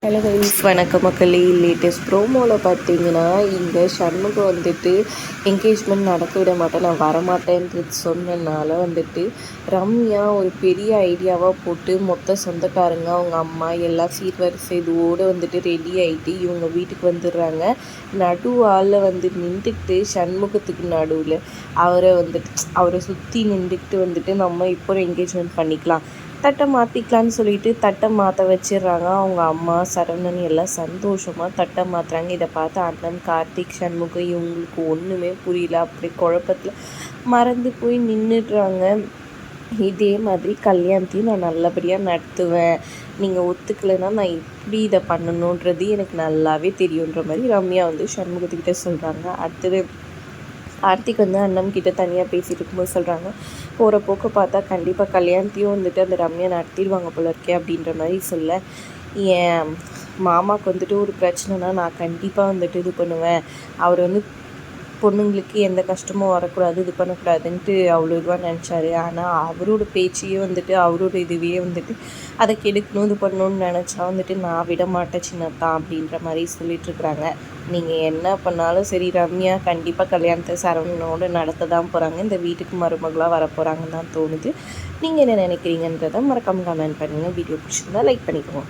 Hello guys, வணக்கம் மக்களே. Latest ப்ரோமோவில் பார்த்தீங்கன்னா இங்கே சண்முகம் வந்துட்டு என்கேஜ்மெண்ட் நடக்க விட மாட்டேன், நான் வரமாட்டேன்றது சொன்னனால வந்துட்டு ரம்யா ஒரு பெரிய ஐடியாவாக போட்டு மொத்த சொந்தக்காரங்க அவங்க அம்மா எல்லாம் சீர்வரிசை இதுவோடு வந்துட்டு ரெடி ஆகிட்டு இவங்க வீட்டுக்கு வந்துடுறாங்க. நடு ஆளில் வந்து நின்றுக்கிட்டு சண்முகத்துக்கு நடுவில் அவரை சுற்றி நின்றுக்கிட்டு வந்துட்டு நம்ம இப்போ என்கேஜ்மெண்ட் பண்ணிக்கலாம், தட்டை மாற்றிக்கலான்னு சொல்லிட்டு தட்டை மாற்ற வச்சிடுறாங்க. அவங்க அம்மா சரவணன் எல்லாம் சந்தோஷமாக தட்டை மாற்றுறாங்க. இதை பார்த்து அண்ணன் கார்த்திக் சண்முகம் இவங்களுக்கு ஒன்றுமே புரியல, அப்படி குழப்பத்தில் மறந்து போய் நின்றுடுறாங்க. இதே மாதிரி கல்யாணத்தையும் நான் நல்லபடியாக நடத்துவேன், நீங்கள் ஒத்துக்கலைன்னா நான் எப்படி இதை பண்ணணுன்றது எனக்கு நல்லாவே தெரியுன்ற மாதிரி ரம்யா வந்து சண்முகத்துக்கிட்ட சொல்கிறாங்க. அடுத்தது கார்த்திக் வந்து அண்ணன்கிட்ட தனியாக பேசிகிட்டு இருக்கும்போது சொல்கிறாங்க, போகிற போக்கு பார்த்தா கண்டிப்பாக கல்யாணத்தையும் வந்துட்டு அந்த ரம்யா நடத்திடுவாங்க போல இருக்கே அப்படின்ற மாதிரி சொல்ல, என் மாமாவுக்கு வந்துட்டு ஒரு பிரச்சனைனா நான் கண்டிப்பாக வந்துட்டு இது பண்ணுவேன், அவர் வந்து பொண்ணுங்களுக்கு எந்த கஷ்டமும் வரக்கூடாது, இது பண்ணக்கூடாதுன்ட்டு அவ்வளோ இதுவாக நினச்சாரு. ஆனால் அவரோட பேச்சையே வந்துட்டு அவரோட இதுவே வந்துட்டு அதை கெடுக்கணும் இது பண்ணணும்னு நினச்சா வந்துட்டு நான் விட மாட்டேன் சின்னத்தான் அப்படின்ற மாதிரி சொல்லிகிட்ருக்குறாங்க. நீங்கள் என்ன பண்ணாலும் சரி, ரம்யா கண்டிப்பாக கல்யாணத்தை சரவணனோடு நடத்த தான் போகிறாங்க, இந்த வீட்டுக்கு மருமகளாக வர போகிறாங்கன்னு தான் தோணுது. நீங்கள் என்ன நினைக்கிறீங்கன்றதை மறக்காமல் கமெண்ட் பண்ணுங்கள். வீடியோ பிடிச்சிருந்தா லைக் பண்ணிக்கோங்க.